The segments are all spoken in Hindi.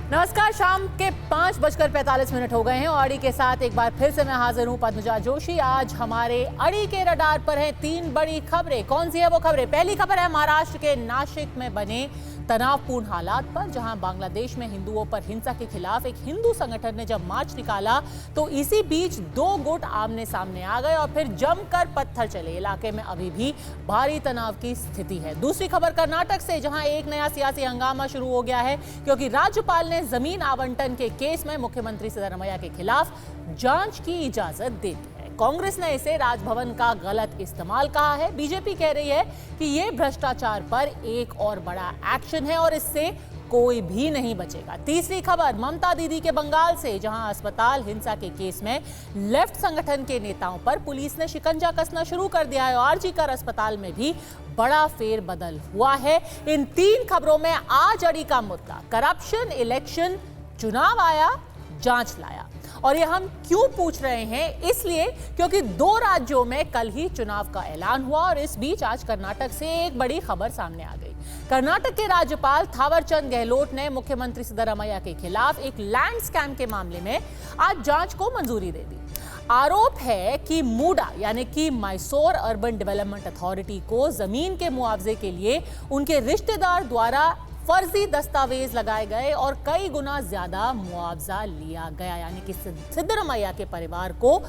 नमस्कार, शाम के 5:45 हो गए हैं और अड़ी के साथ एक बार फिर से मैं हाजिर हूं पद्मजा जोशी। आज हमारे अड़ी के रडार पर हैं 3 बड़ी खबरें। कौन सी है वो खबरें? पहली खबर है महाराष्ट्र के नासिक में बने तनावपूर्ण हालात पर, जहां बांग्लादेश में हिंदुओं पर हिंसा के खिलाफ एक हिंदू संगठन ने जब मार्च निकाला तो इसी बीच 2 गुट आमने सामने आ गए और फिर जमकर पत्थर चले। इलाके में अभी भी भारी तनाव की स्थिति है। दूसरी खबर कर्नाटक से, जहां एक नया सियासी हंगामा शुरू हो गया है क्योंकि राज्यपाल ने जमीन आवंटन के केस में मुख्यमंत्री सिद्धरामैया के खिलाफ जांच की इजाजत दे दी है। कांग्रेस ने इसे राजभवन का गलत इस्तेमाल कहा है। बीजेपी कह रही है कि यह भ्रष्टाचार पर एक और बड़ा एक्शन है और इससे कोई भी नहीं बचेगा। तीसरी खबर ममता दीदी के बंगाल से, जहां अस्पताल हिंसा के केस में लेफ्ट संगठन के नेताओं पर पुलिस ने शिकंजा कसना शुरू कर दिया है और आरजीकर अस्पताल में भी बड़ा फेरबदल हुआ है। इन 3 खबरों में आज अड़ी का मुद्दा करप्शन, इलेक्शन, चुनाव आया, जांच लाया। और ये हम क्यों पूछ रहे हैं? इसलिए क्योंकि 2 राज्यों में कल ही चुनाव का ऐलान हुआ और इस बीच आज कर्नाटक से एक बड़ी खबर सामने आ गई। कर्नाटक के राज्यपाल थावरचंद गहलोत ने मुख्यमंत्री सिद्धरामैया के खिलाफ एक लैंड स्कैम के मामले में आज जांच को मंजूरी दे दी। आरोप है कि मूडा यानी कि मैसूर अर्बन डेवलपमेंट अथॉरिटी को जमीन के मुआवजे के लिए उनके रिश्तेदार द्वारा फर्जी दस्तावेज लगाए गए और कई गुना ज्यादा मुआवजा लिया गया। यानी कि सिद्धरामैया के परिवार को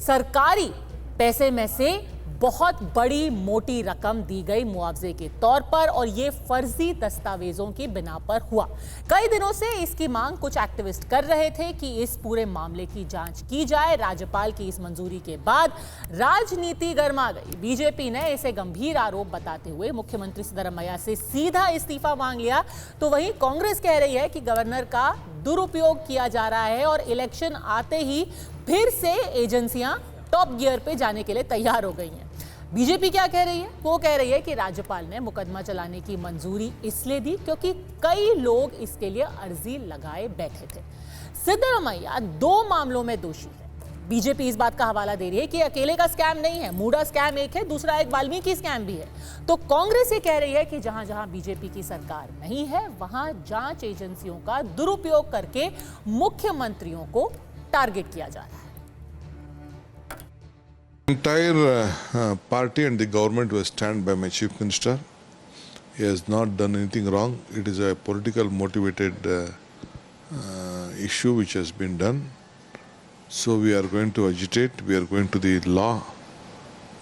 सरकारी पैसे में से बहुत बड़ी मोटी रकम दी गई मुआवजे के तौर पर और ये फर्जी दस्तावेजों की बिना पर हुआ। कई दिनों से इसकी मांग कुछ एक्टिविस्ट कर रहे थे कि इस पूरे मामले की जांच की जाए। राज्यपाल की इस मंजूरी के बाद राजनीति गर्मा गई। बीजेपी ने इसे गंभीर आरोप बताते हुए मुख्यमंत्री सिद्धरामैया से सीधा इस्तीफा मांग लिया, तो वहीं कांग्रेस कह रही है कि गवर्नर का दुरुपयोग किया जा रहा है और इलेक्शन आते ही फिर से एजेंसियां टॉप गियर पे जाने के लिए तैयार हो गई हैं। बीजेपी क्या कह रही है? वो कह रही है कि राज्यपाल ने मुकदमा चलाने की मंजूरी इसलिए दी क्योंकि कई लोग इसके लिए अर्जी लगाए बैठे थे। सिद्धरामैया 2 मामलों में दोषी है। बीजेपी इस बात का हवाला दे रही है कि अकेले का स्कैम नहीं है, मूडा स्कैम एक है, दूसरा एक वाल्मीकि स्कैम भी है। तो कांग्रेस ये कह रही है कि जहां जहां बीजेपी की सरकार नहीं है वहां जांच एजेंसियों का दुरुपयोग करके मुख्यमंत्रियों को टारगेट किया जा रहा है। Entire party and the government will stand by my chief minister. He has not done anything wrong. It is a political motivated issue which has been done. So we are going to agitate. We are going to the law.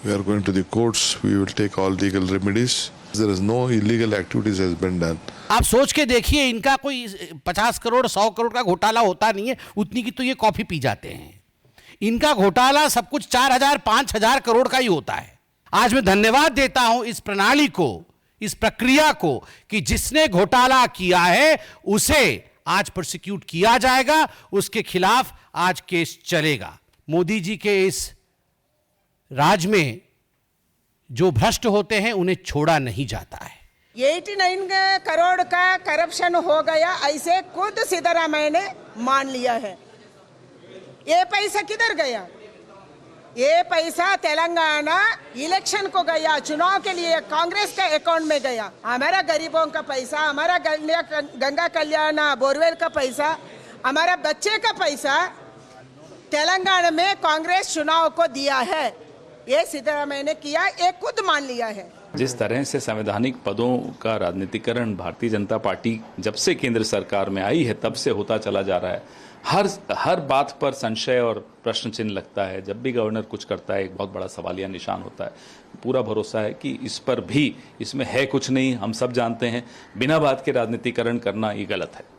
We are going to the courts. We will take all legal remedies. There is no illegal activities has been done. आप सोच के देखिए, इनका कोई 50 करोड़ 100 करोड़ का घोटाला होता नहीं है, उतनी की तो ये कॉफी पी जाते हैं। इनका घोटाला सब कुछ 4000 5000 करोड़ का ही होता है। आज मैं धन्यवाद देता हूं इस प्रणाली को, इस प्रक्रिया को कि जिसने घोटाला किया है उसे आज प्रोसिक्यूट किया जाएगा, उसके खिलाफ आज केस चलेगा। मोदी जी के इस राज में जो भ्रष्ट होते हैं उन्हें छोड़ा नहीं जाता है। 89 करोड़ का करप्शन हो गया, ऐसे खुद सिद्धरामैया ने मान लिया है। ये पैसा किधर गया? ये पैसा तेलंगाना इलेक्शन को गया, चुनाव के लिए कांग्रेस का अकाउंट में गया। हमारा गरीबों का पैसा, हमारा गंगा कल्याण बोरवेल का पैसा, हमारा बच्चे का पैसा तेलंगाना में कांग्रेस चुनाव को दिया है। ये सिद्धरामैया ने किया, ये खुद मान लिया है। जिस तरह से संवैधानिक पदों का राजनीतिकरण भारतीय जनता पार्टी जब से केंद्र सरकार में आई है तब से होता चला जा रहा है। हर बात पर संशय और प्रश्न चिन्ह लगता है। जब भी गवर्नर कुछ करता है एक बहुत बड़ा सवालिया निशान होता है। पूरा भरोसा है कि इस पर भी, इसमें है कुछ नहीं, हम सब जानते हैं। बिना बात के राजनीतिकरण करना ये गलत है।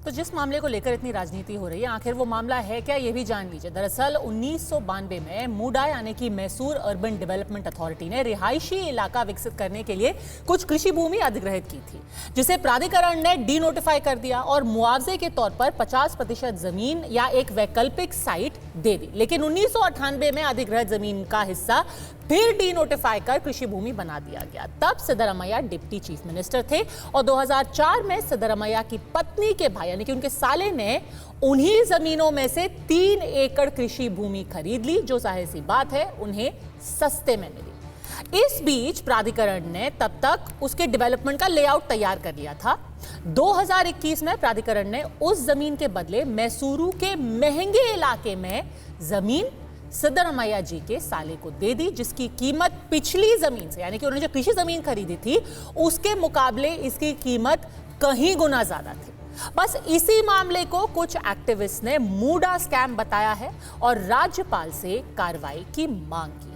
तो जिस मामले को लेकर इतनी राजनीति हो रही है, आखिर वो मामला है क्या, ये भी जान लीजिए। दरअसल 1992 में मूडा यानी कि मैसूर अर्बन डेवलपमेंट अथॉरिटी ने रिहायशी इलाका विकसित करने के लिए कुछ कृषि भूमि अधिग्रहित की थी, जिसे प्राधिकरण ने डी-नोटिफाई कर दिया और मुआवजे के तौर पर 50% जमीन या एक वैकल्पिक साइट दे दी। लेकिन 1998 में अधिग्रहित जमीन का हिस्सा फिर डी-नोटिफाई कर कृषि भूमि बना दिया गया। तब सिद्धरामैया डिप्टी चीफ मिनिस्टर थे और 2004 में सिद्धरामैया की पत्नी के भाई यानी कि उनके साले ने उन्हीं जमीनों में से 3 एकड़ कृषि भूमि खरीद ली, जो जाहिर सी बात है उन्हें सस्ते में मिली। इस बीच प्राधिकरण ने तब तक उसके डेवलपमेंट का लेआउट तैयार कर लिया था। 2021 में प्राधिकरण ने उस जमीन के बदले मैसूरू के महंगे इलाके में जमीन सिद्धरमैया जी के साले को दे दी, जिसकी कीमत पिछली जमीन से, यानी कि उन्होंने जो पिछली जमीन खरीदी थी उसके मुकाबले इसकी कीमत कहीं गुना ज्यादा थी। बस इसी मामले को कुछ एक्टिविस्ट ने मूडा स्कैम बताया है और राज्यपाल से कार्रवाई की मांग की है।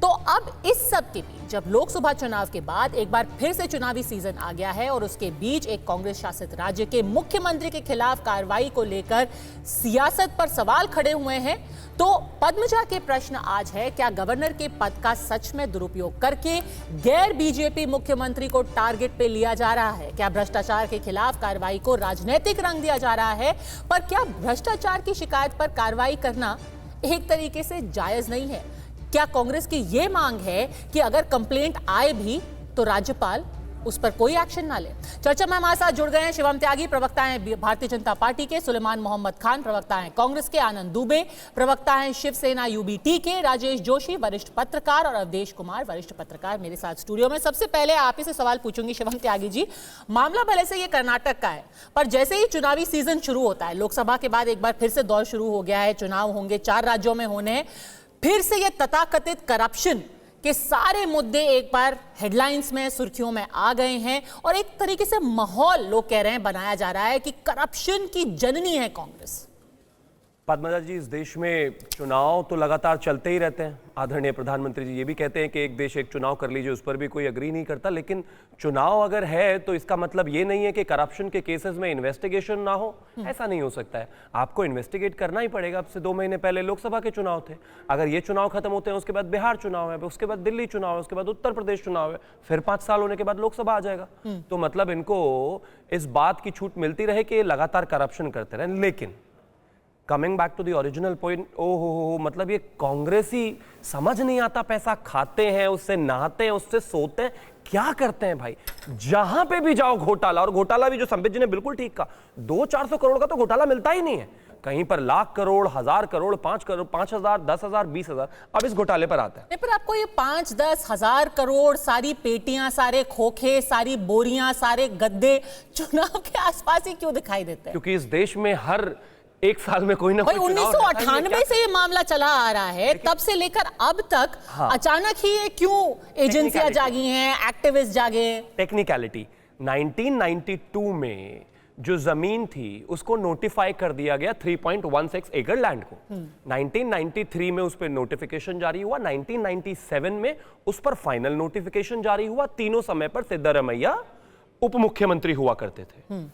तो अब इस सब के बीच जब लोकसभा चुनाव के बाद एक बार फिर से चुनावी सीजन आ गया है और उसके बीच एक कांग्रेस शासित राज्य के मुख्यमंत्री के खिलाफ कार्रवाई को लेकर सियासत पर सवाल खड़े हुए हैं, तो पद्मजा के प्रश्न आज है, क्या गवर्नर के पद का सच में दुरुपयोग करके गैर बीजेपी मुख्यमंत्री को टारगेट पे लिया जा रहा है? क्या भ्रष्टाचार के खिलाफ कार्रवाई को राजनीतिक रंग दिया जा रहा है? पर क्या भ्रष्टाचार की शिकायत पर कार्रवाई करना एक तरीके से जायज नहीं है? क्या कांग्रेस की यह मांग है कि अगर कंप्लेंट आए भी तो राज्यपाल उस पर कोई एक्शन ना ले? चर्चा में हमारे साथ जुड़ गए हैं शिवम त्यागी, प्रवक्ता हैं भारतीय जनता पार्टी के, सुलेमान मोहम्मद खान, प्रवक्ता हैं कांग्रेस के, आनंद दुबे, प्रवक्ता हैं शिवसेना यूबीटी के, राजेश जोशी, वरिष्ठ पत्रकार, और अवधेश कुमार, वरिष्ठ पत्रकार, मेरे साथ स्टूडियो में। सबसे पहले आप ही से सवाल पूछूंगी शिवम त्यागी जी, मामला भले से ये कर्नाटक का है, पर जैसे ही चुनावी सीजन शुरू होता है, लोकसभा के बाद एक बार फिर से दौर शुरू हो गया है, चुनाव होंगे, 4 राज्यों में होने हैं, फिर से ये तथाकथित करप्शन के सारे मुद्दे एक बार हेडलाइंस में, सुर्खियों में आ गए हैं और एक तरीके से माहौल, लोग कह रहे हैं, बनाया जा रहा है कि करप्शन की जननी है कांग्रेस। पद्मजा जी, इस देश में चुनाव तो लगातार चलते ही रहते हैं। आदरणीय प्रधानमंत्री जी ये भी कहते हैं कि एक देश एक चुनाव कर लीजिए, उस पर भी कोई अग्री नहीं करता, लेकिन चुनाव अगर है तो इसका मतलब ये नहीं है कि करप्शन के केसेस में इन्वेस्टिगेशन ना हो। ऐसा नहीं हो सकता है, आपको इन्वेस्टिगेट करना ही पड़ेगा। अब से 2 महीने पहले लोकसभा के चुनाव थे, अगर ये चुनाव खत्म होते हैं उसके बाद बिहार चुनाव है, उसके बाद दिल्ली चुनाव है, उसके बाद उत्तर प्रदेश चुनाव है, फिर 5 साल होने के बाद लोकसभा आ जाएगा। तो मतलब इनको इस बात की छूट मिलती रहे कि लगातार करप्शन करते रहे। लेकिन coming back to the original point, ओहो, मतलब ये कांग्रेसी समझ नहीं आता, पैसा खाते हैं, उससे नहाते हैं, उससे सोते हैं, क्या करते हैं भाई? जहां पे भी जाओ घोटाला, और घोटाला भी जो संबित जी ने बिल्कुल ठीक कहा, 200-400 करोड़ का तो घोटाला मिलता ही नहीं है, कहीं पर लाख करोड़, 1000 करोड़, 5 करोड़, 5000, 10,000, 20,000। अब इस घोटाले पर आता है। पर आपको ये 5-10 हजार करोड़, सारी पेटियां, सारे खोखे, सारी बोरियां, सारे गद्दे चुनाव के आसपास ही क्यों दिखाई देते हैं? क्योंकि इस देश में हर एक साल में कोई ना कोई 1998 से ये मामला चला आ रहा है, तब से लेकर अब तक अचानक ही ये क्यों एजेंसियां जागी हैं, एक्टिविस्ट जागे हैं? टेक्निकलिटी, 1992 में जो जमीन थी उसको नोटिफाई कर दिया गया 3.16 एकड़ लैंड को। 1993 में उस पर नोटिफिकेशन जारी हुआ, 1997 में उस पर फाइनल नोटिफिकेशन जारी हुआ। तीनों समय पर सिद्धरमैया उप मुख्यमंत्री हुआ करते थे।